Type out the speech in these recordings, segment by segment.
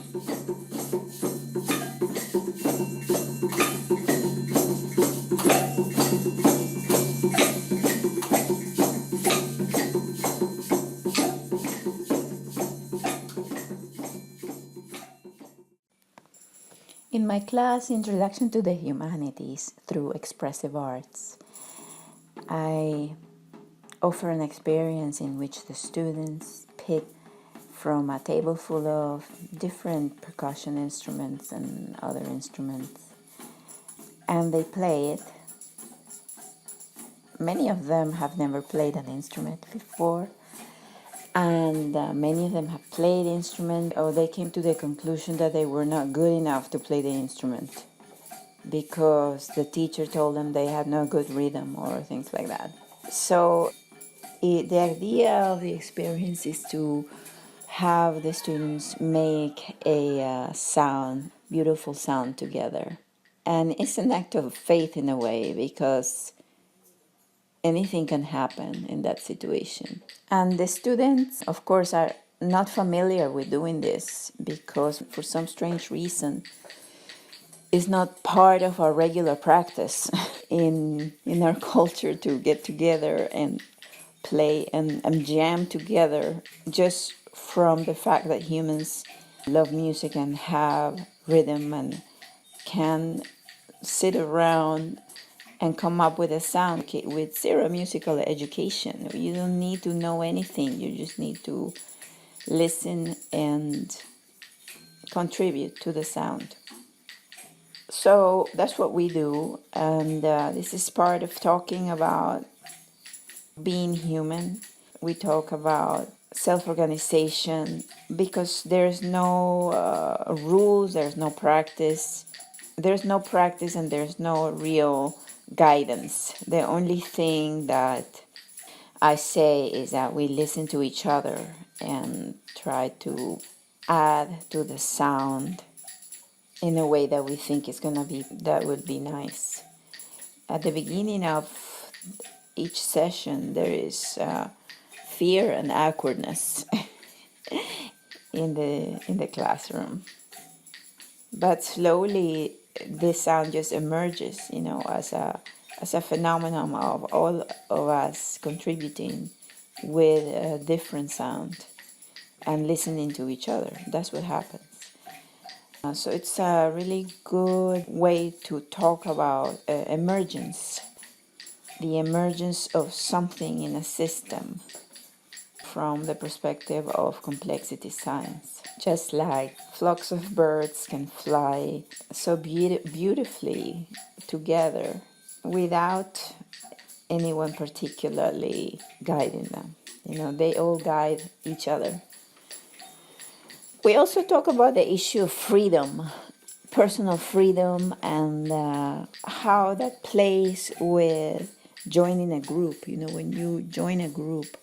In my class, Introduction to the Humanities through Expressive Arts, I offer an experience in which the students pick from a table full of different percussion instruments and other instruments, and they play it. Many of them have never played an instrument before, and many of them have played instruments, or they came to the conclusion that they were not good enough to play the instrument because the teacher told them they had no good rhythm or things like that. So the idea of the experience is to have the students make a beautiful sound together. And it's an act of faith in a way, because anything can happen in that situation. And the students, of course, are not familiar with doing this because for some strange reason, it's not part of our regular practice in our culture to get together and play and jam together, just from the fact that humans love music and have rhythm and can sit around and come up with a sound with zero musical education. You don't need to know anything. You just need to listen and contribute to the sound. So that's what we do. And this is part of talking about being human. We talk about self-organization because there's no rules, there's no practice. There's no practice and there's no real guidance. The only thing that I say is that we listen to each other and try to add to the sound in a way that we think that would be nice. At the beginning of each session, there is fear and awkwardness in the classroom, but slowly this sound just emerges, as a phenomenon of all of us contributing with a different sound and listening to each other. That's what happens. So it's a really good way to talk about emergence, the emergence of something in a system from the perspective of complexity science. Just like flocks of birds can fly so beautifully together without anyone particularly guiding them. They all guide each other. We also talk about the issue of freedom, personal freedom, and how that plays with joining a group. When you join a group,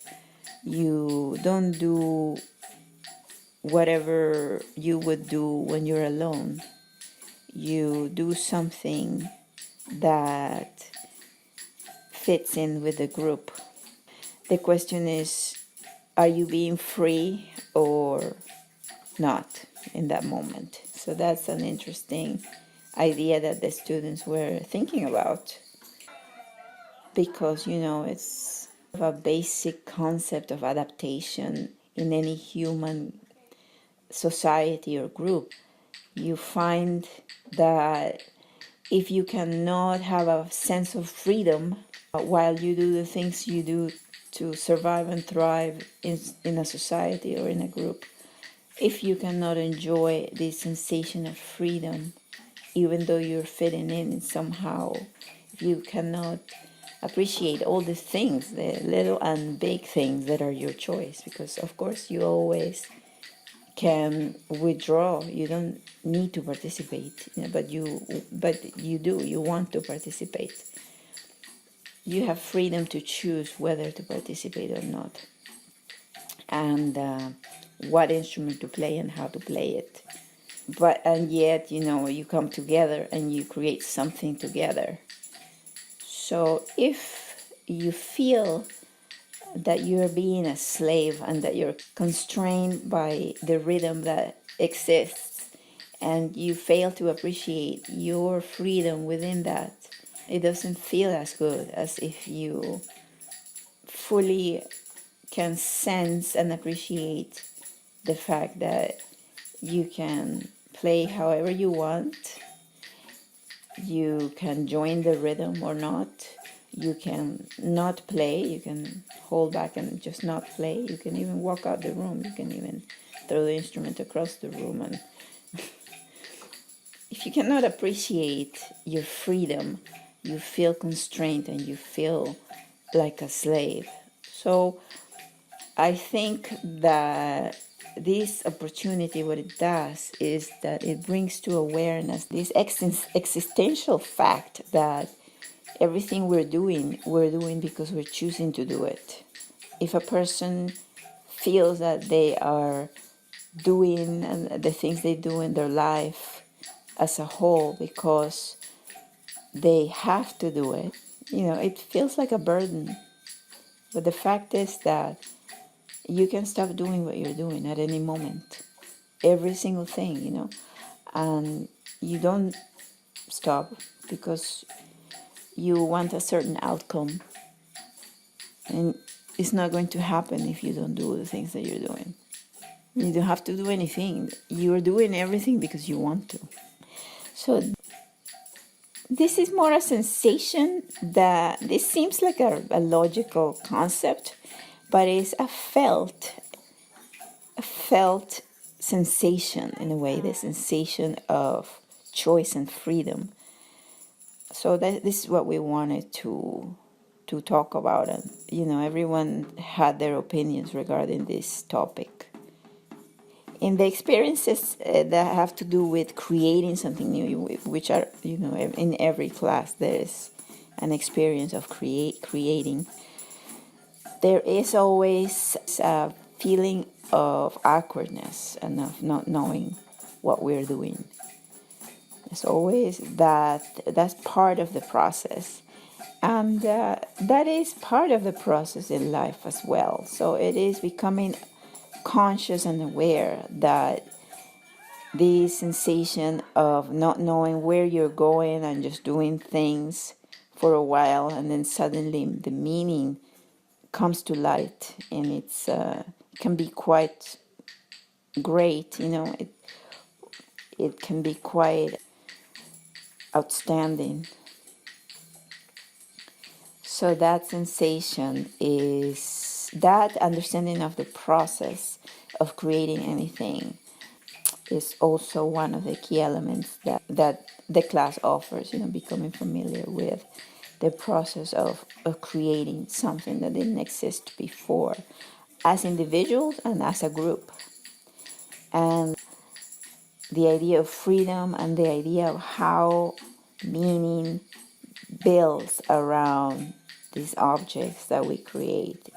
you don't do whatever you would do when you're alone. You do something that fits in with the group. The question is, are you being free or not in that moment? So that's an interesting idea that the students were thinking about, because it's a basic concept of adaptation in any human society or group. You find that if you cannot have a sense of freedom while you do the things you do to survive and thrive in a society or in a group, if you cannot enjoy the sensation of freedom, even though you're fitting in somehow, if you cannot appreciate all the things, the little and big things that are your choice, because of course you always can withdraw. You don't need to participate, but you do. You want to participate. You have freedom to choose whether to participate or not, and what instrument to play and how to play it. And yet, you come together and you create something together. So if you feel that you're being a slave and that you're constrained by the rhythm that exists and you fail to appreciate your freedom within that, it doesn't feel as good as if you fully can sense and appreciate the fact that you can play however you want. You can join the rhythm or not. You can not play. You can hold back and just not play. You can even walk out the room. You can even throw the instrument across the room. And if you cannot appreciate your freedom, you feel constrained and you feel like a slave. So I think that this opportunity, what it does is that it brings to awareness this existential fact that everything we're doing because we're choosing to do it. If a person feels that they are doing the things they do in their life as a whole because they have to do it, it feels like a burden. But the fact is that you can stop doing what you're doing at any moment. Every single thing, and you don't stop because you want a certain outcome. And it's not going to happen if you don't do the things that you're doing. You don't have to do anything. You're doing everything because you want to. So this is more a sensation that this seems like a logical concept, but it's a felt sensation in a way, the sensation of choice and freedom. So this is what we wanted to talk about, and everyone had their opinions regarding this topic. In the experiences that have to do with creating something new, which are in every class there's an experience of creating. There is always a feeling of awkwardness and of not knowing what we're doing. It's always that's part of the process. And that is part of the process in life as well. So it is becoming conscious and aware that the sensation of not knowing where you're going and just doing things for a while, and then suddenly the meaning comes to light, and it can be quite great. It can be quite outstanding. So that sensation is that understanding of the process of creating anything is also one of the key elements that the class offers, becoming familiar with the process of creating something that didn't exist before, as individuals and as a group. And the idea of freedom and the idea of how meaning builds around these objects that we create.